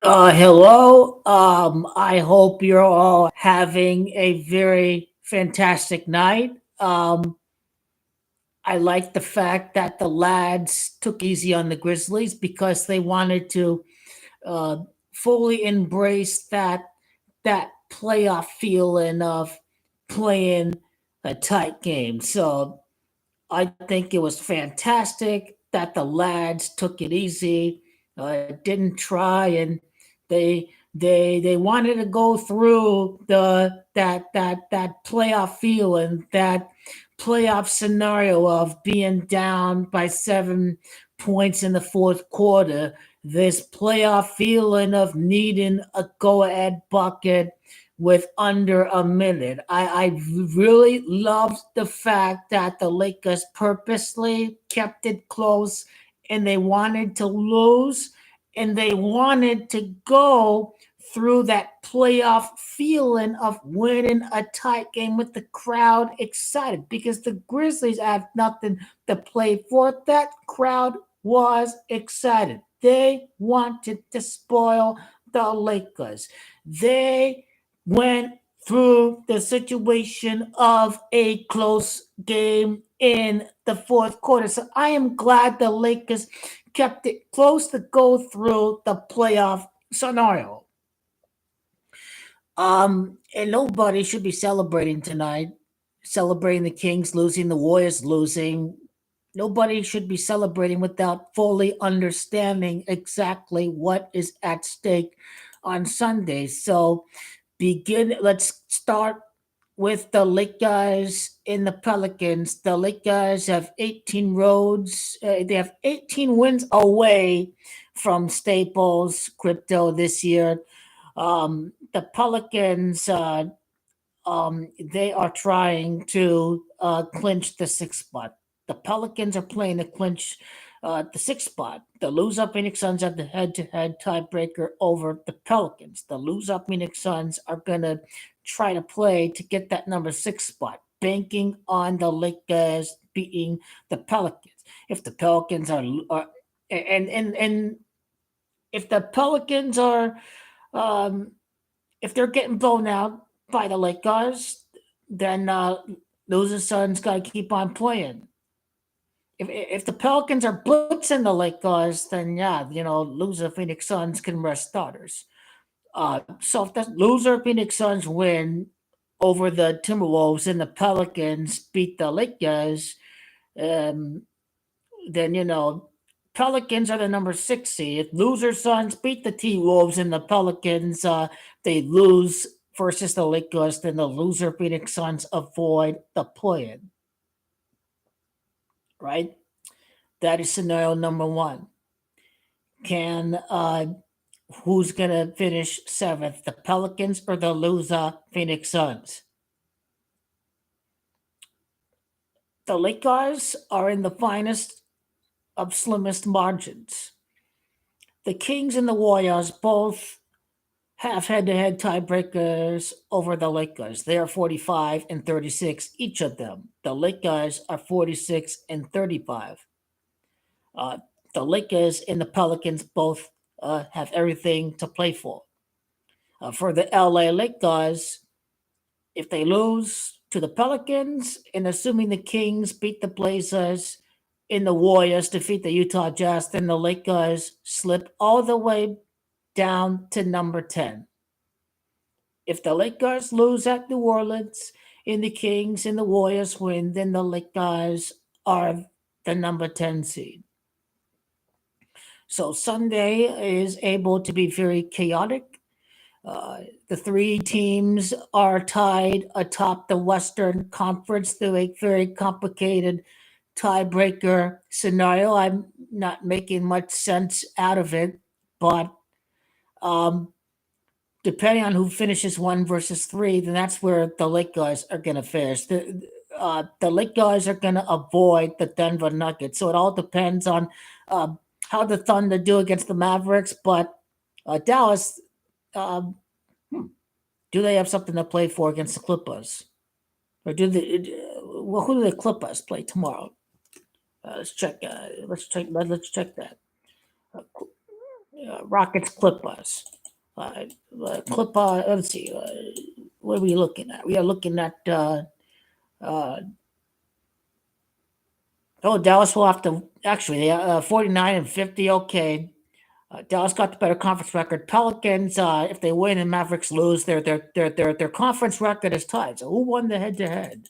Hello. I hope you're all having a very fantastic night. I like the fact that the lads took easy on the Grizzlies because they wanted to uh, fully embrace that playoff feeling of playing a tight game. So I think it was fantastic that the lads took it easy, didn't try, and they wanted to go through that playoff feeling, that playoff scenario of being down by 7 points in the fourth quarter. This playoff feeling of needing a go-ahead bucket with under a minute. I really loved the fact that the Lakers purposely kept it close and they wanted to lose and they wanted to go through that playoff feeling of winning a tight game with the crowd excited because the Grizzlies have nothing to play for. That crowd was excited. They wanted to spoil the Lakers. They went through the situation of a close game in the fourth quarter. So I am glad the Lakers kept it close to go through the playoff scenario. And nobody should be celebrating tonight, celebrating the Kings losing, the Warriors losing. Nobody should be celebrating without fully understanding exactly what is at stake on Sunday. So let's start with the Lakers in the Pelicans. The Lakers have 18 roads. They have 18 wins away from Staples Crypto this year. The Pelicans, they are trying to clinch the sixth spot. The Pelicans are playing to clinch the sixth spot. The loser Phoenix Suns have the head-to-head tiebreaker over the Pelicans. The loser Phoenix Suns are gonna try to play to get that number six spot, banking on the Lakers beating the Pelicans. If the Pelicans are and if the Pelicans are um, if they're getting blown out by the Lakers, then loser Suns got to keep on playing. If the Pelicans are blitzing the Lakers, then yeah, loser Phoenix Suns can rest starters. So if the loser Phoenix Suns win over the Timberwolves and the Pelicans beat the Lakers, um, then Pelicans are the number six seed. If loser Suns beat the T Wolves and the Pelicans, they lose versus the Lakers. Then the loser Phoenix Suns avoid the play-in. Right? That is scenario number one. Can Who's gonna finish seventh? The Pelicans or the loser Phoenix Suns? The Lakers are in the finest of slimmest margins. The Kings and the Warriors both have head-to-head tiebreakers over the Lakers. They are 45 and 36 each of them. The Lakers are 46 and 35. Uh, the Lakers and the Pelicans both have everything to play for. For the LA Lakers, if they lose to the Pelicans, and assuming the Kings beat the Blazers and the Warriors defeat the Utah Jazz, then the Lakers slip all the way down to number 10. If the Lakers lose at New Orleans and the Kings and the Warriors win, then the Lakers are the number 10 seed. So Sunday is able to be very chaotic. The three teams are tied atop the Western Conference through a very complicated tiebreaker scenario. I'm not making much sense out of it, but um, depending on who finishes one versus three, then that's where the Lake guys are going to finish. The Lake guys are going to avoid the Denver Nuggets. So it all depends on how the Thunder do against the Mavericks. But Dallas, um, hmm, do they have something to play for against the Clippers? Or do they? Well, who do the Clippers play tomorrow? Let's check. Let's check. Let's check that. Rockets Clippers. Clip. Let's see. What are we looking at? We are looking at. Dallas will have to actually 49 and 50. Okay. Dallas got the better conference record. Pelicans, if they win and Mavericks lose, their conference record is tied. So who won the head to head?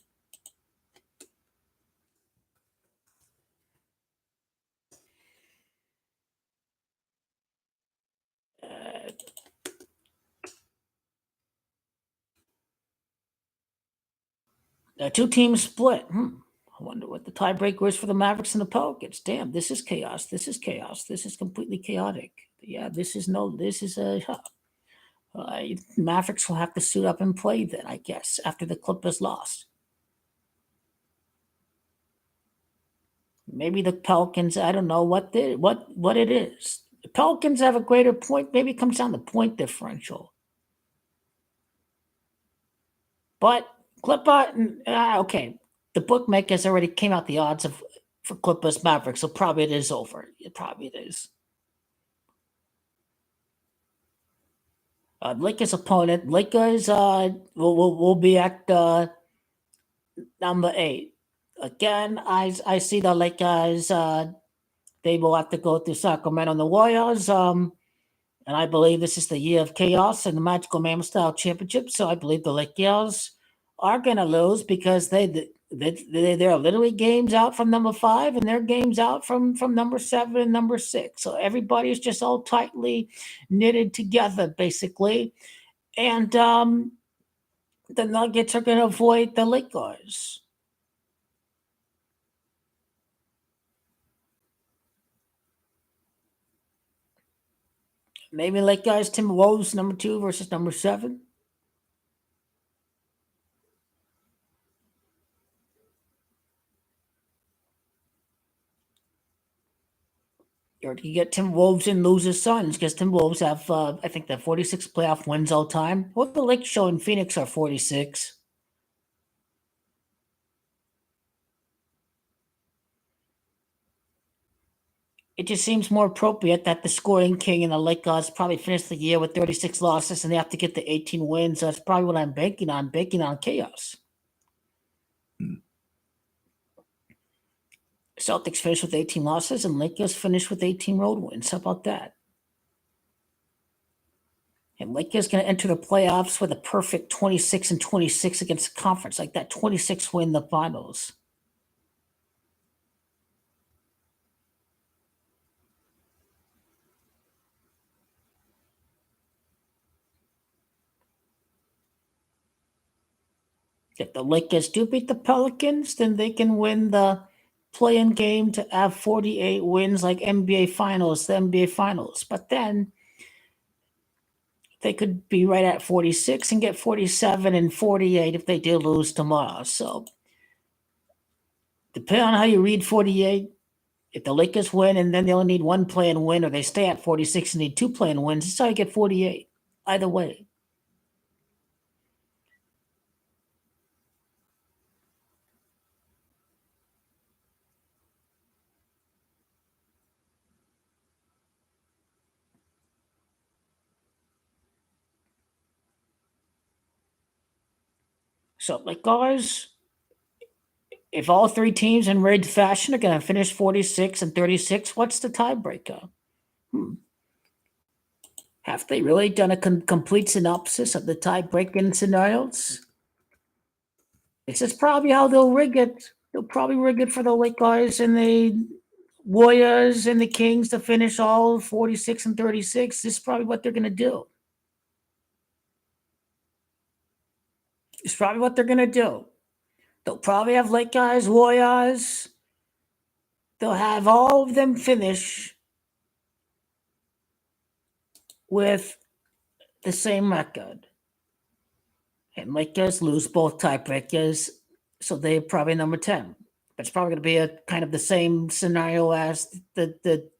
Two teams split. I wonder what the tiebreaker is for the Mavericks and the Pelicans. Damn, this is chaos. This is chaos. This is completely chaotic. Yeah, this is Mavericks will have to suit up and play then, I guess, after the Clippers lost. Maybe the Pelicans, I don't know what it is. The Pelicans have a greater point. Maybe it comes down to point differential. But Clipper, okay. The bookmakers already came out the odds for Clippers Mavericks, so probably it is over. Probably it is. Lakers opponent, Lakers will be at number 8. Again, I see the Lakers. They will have to go through Sacramento and the Warriors. And I believe this is the year of chaos and the Magical Man Style Championship. So I believe the Lakers are going to lose because they're literally games out from number 5 and they're games out from number 7 and number 6. So everybody's just all tightly knitted together, basically. And the Nuggets are going to avoid the Lakers. Maybe Lakers, Timberwolves, number 2 versus number 7. Or you get Timberwolves and lose Suns because Timberwolves have, I think, the 46 playoff wins all time. What the Lakers show in Phoenix are 46. It just seems more appropriate that the scoring king and the Lakers probably finish the year with 36 losses and they have to get to 18 wins. That's probably what I'm banking on chaos. Celtics finish with 18 losses and Lakers finish with 18 road wins. How about that? And Lakers going to enter the playoffs with a perfect 26 and 26 against the conference, like that 26 win the finals. If the Lakers do beat the Pelicans, then they can win the play-in game to have 48 wins like the NBA Finals. But then they could be right at 46 and get 47 and 48 if they do lose tomorrow. So depending on how you read 48, if the Lakers win and then they only need one play-in win, or they stay at 46 and need 2 play-in wins, that's how you get 48. Either way. So Lakers, if all 3 teams in raid fashion are going to finish 46 and 36, what's the tiebreaker? Have they really done a complete synopsis of the tie-breaking scenarios? This is probably how they'll rig it. They'll probably rig it for the Lakers and the Warriors and the Kings to finish all 46 and 36. This is probably what they're going to do. It's probably what they're going to do. They'll probably have Lakers, Warriors. They'll have all of them finish with the same record. And Lakers lose both tiebreakers, so they're probably number 10. But it's probably going to be a kind of the same scenario as the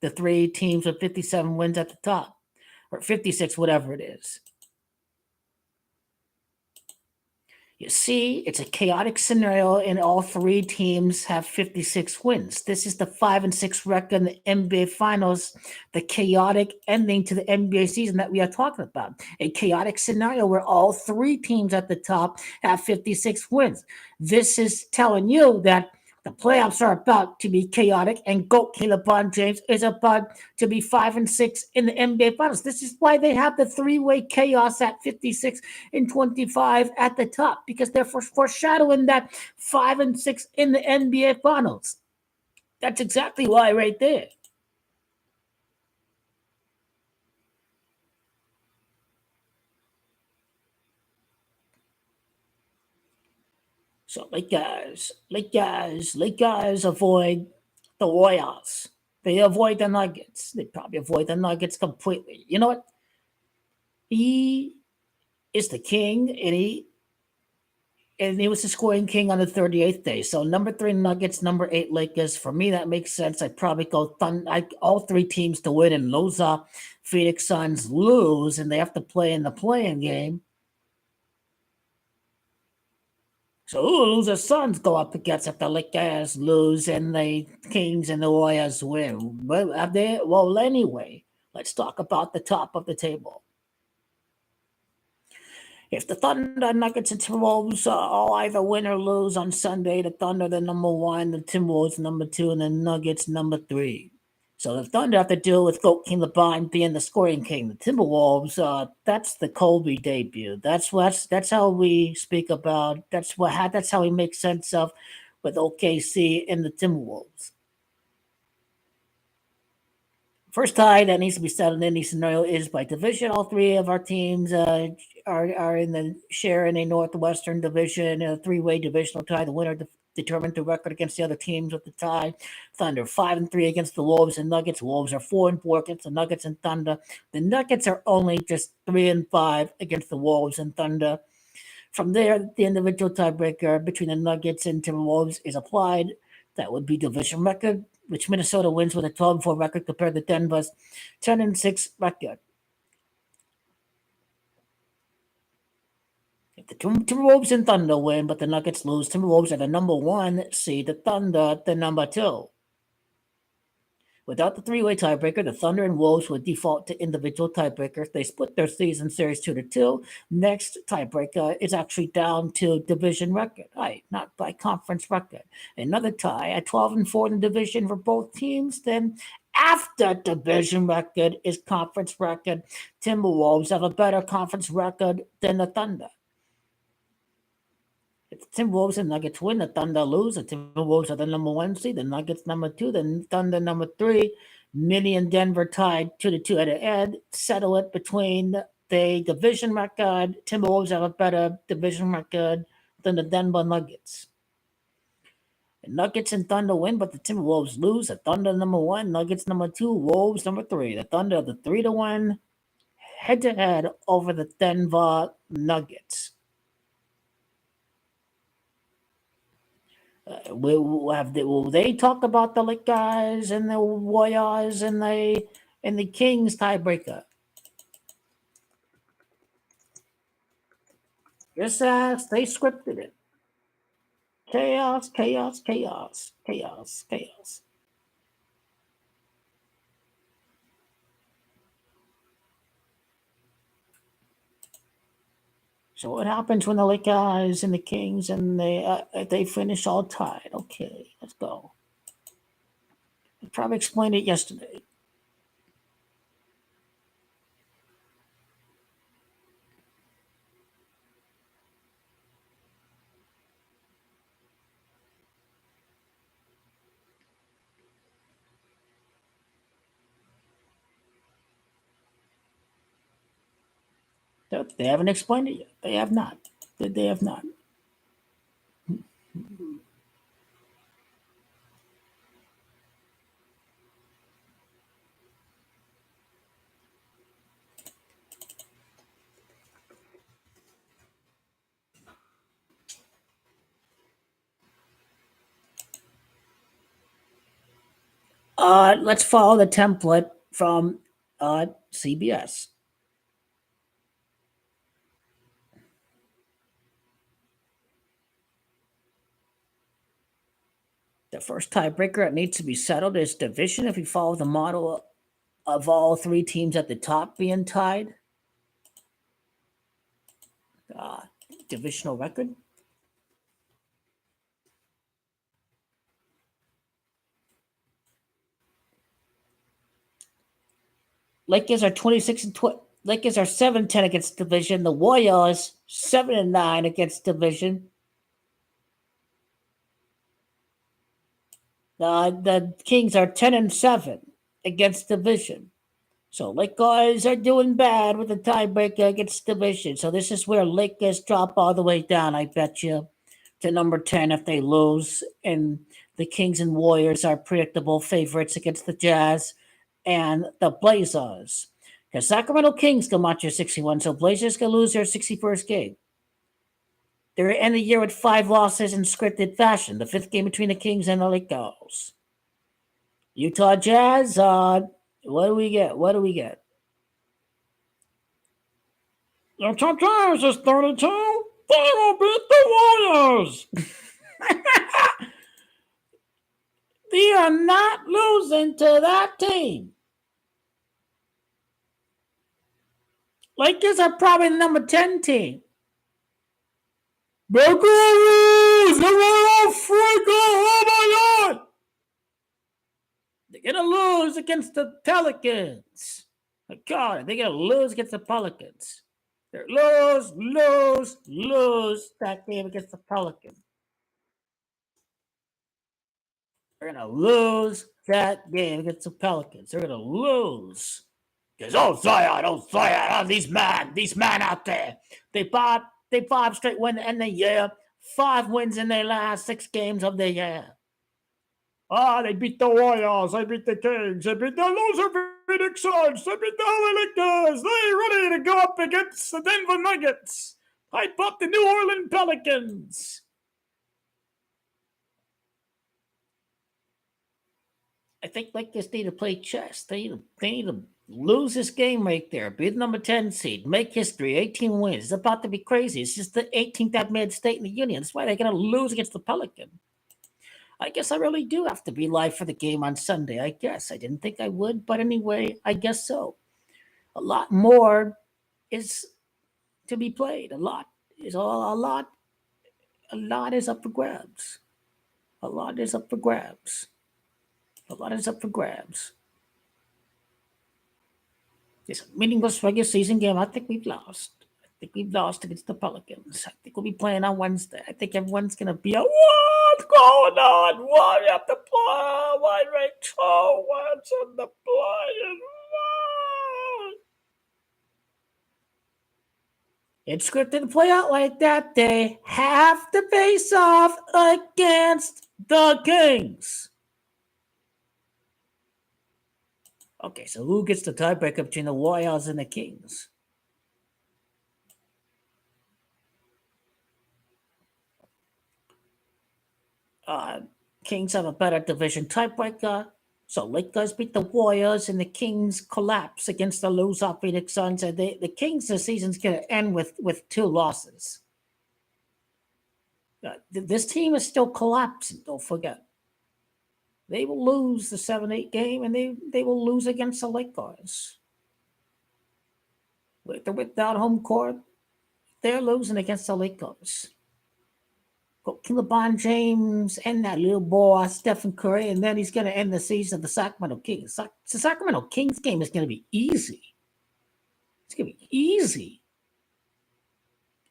3 teams with 57 wins at the top, or 56, whatever it is. You see, it's a chaotic scenario, and all three teams have 56 wins. This is the 5-6 record in the NBA Finals, the chaotic ending to the NBA season that we are talking about. A chaotic scenario where all three teams at the top have 56 wins. This is telling you that the playoffs are about to be chaotic, and GOAT King LeBron James is about to be 5-6 in the NBA Finals. This is why they have the three-way chaos at 56 and 25 at the top, because they're foreshadowing that 5-6 in the NBA Finals. That's exactly why, right there. So Lakers avoid the Warriors. They avoid the Nuggets. They probably avoid the Nuggets completely. You know what? He is the king, and he was the scoring king on the 38th day. So number 3 Nuggets, number 8 Lakers. For me, that makes sense. I probably go all three teams to win and lose. Phoenix Suns lose, and they have to play in the playing game. So who loses? Suns go up against if the Lakers lose and the Kings and the Warriors win. Well, anyway, let's talk about the top of the table. If the Thunder, Nuggets, and Timberwolves all either win or lose on Sunday, the Thunder the number 1, the Timberwolves number 2, and the Nuggets number 3. So the Thunder have to deal with GOAT King LeBron being the scoring king. The Timberwolves, that's the Kobe debut. That's how we speak about. That's how we make sense of with OKC and the Timberwolves. First tie that needs to be settled in any scenario is by division. All three of our teams are in the share in a Northwestern division, a three-way divisional tie. The winner determined the record against the other teams with the tie. Thunder 5-3 against the Wolves and Nuggets. Wolves are 4-4 against the Nuggets and Thunder. The Nuggets are only just 3-5 against the Wolves and Thunder. From there, the individual tiebreaker between the Nuggets and Timberwolves is applied. That would be division record, which Minnesota wins with a 12-4 record compared to Denver's 10-6 record. If the Timberwolves and Thunder win, but the Nuggets lose, Timberwolves are the number 1 seed, the Thunder the number 2. Without the three-way tiebreaker, the Thunder and Wolves would default to individual tiebreakers. They split their season series 2-2. Next tiebreaker is actually down to division record, right? Not by conference record. Another tie at 12-4 in the division for both teams. Then after division record is conference record. Timberwolves have a better conference record than the Thunder. If the Timberwolves and Nuggets win, the Thunder lose. The Timberwolves are the number 1 seed, the Nuggets number 2, the Thunder number 3. Minnie and Denver tied 2-2 at the end. Settle it between the division record. Timberwolves have a better division record than the Denver Nuggets. The Nuggets and Thunder win, but the Timberwolves lose. The Thunder number 1, Nuggets number 2, Wolves number 3. The Thunder the 3-1 head-to-head over the Denver Nuggets. Will they talk about the Lakers and the Warriors and the Kings tiebreaker? Just ask. They scripted it. Chaos, chaos, chaos, chaos, chaos. So what happens when the Lakers and the Kings and they finish all tied? Okay, let's go. I probably explained it yesterday. They haven't explained it yet. They have not. They have not. Let's follow the template from CBS. The first tiebreaker that needs to be settled is division. If you follow the model of all three teams at the top being tied, uh, divisional record. Lakers are 26 and Lakers are 7-10 against division. The Warriors 7-9 against division. The Kings are 10-7 against division. So Lakers are doing bad with the tiebreaker against division. So this is where Lakers drop all the way down, I bet you, to number 10 if they lose. And the Kings and Warriors are predictable favorites against the Jazz and the Blazers. Because Sacramento Kings come out your 61, so Blazers can lose their 61st game. They're end the year with 5 losses in scripted fashion. The 5th game between the Kings and the Lakers. Utah Jazz, what do we get? What do we get? Utah Jazz is 32. They will beat the Warriors. They are not losing to that team. Lakers are probably the number 10 team. They're gonna lose! They're gonna freak out! Oh my god! They're gonna lose against the Pelicans. Oh god, they're gonna lose against the Pelicans. They're lose that game against the Pelicans. They're gonna lose that game against the Pelicans. They're gonna lose. Because these men out there. They five straight wins in the year. 5 wins in their last 6 games of the year. They beat the Warriors. They beat the Kings. They beat the loser Phoenix Suns. They beat the LA Lakers. They're ready to go up against the Denver Nuggets. Hype up the New Orleans Pelicans. I think Lakers need to play chess. They need to lose this game right there. Be the number 10 seed. Make history. 18 wins. It's about to be crazy. It's just the 18th at mid-state in the union. That's why they're going to lose against the Pelican. I guess I really do have to be live for the game on Sunday. I guess. I didn't think I would. But anyway, I guess so. A lot more is to be played. A lot is up for grabs. A lot is up for grabs. A lot is up for grabs. It's a meaningless regular season game. I think we've lost. I think we've lost against the Pelicans. I think we'll be playing on Wednesday. I think everyone's going to be what's going on? What you have to play? What Rachel? What's on the play? It's scripted to play out like that. They have to face off against the Kings. Okay, so who gets the tiebreaker between the Warriors and the Kings? Kings have a better division tiebreaker. So Lakers beat the Warriors and the Kings collapse against the loser Phoenix Suns. And the Kings, the season's going to end with 2 losses. This team is still collapsing, don't forget. They will lose the 7-8 game, and they will lose against the Lakers. Without home court, they're losing against the Lakers. LeBron James and that little boy, Stephen Curry, and then he's going to end the season of the Sacramento Kings. The Sacramento Kings game is going to be easy. It's going to be easy.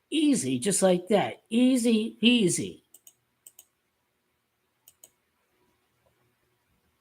Easy, just like that. Easy, easy.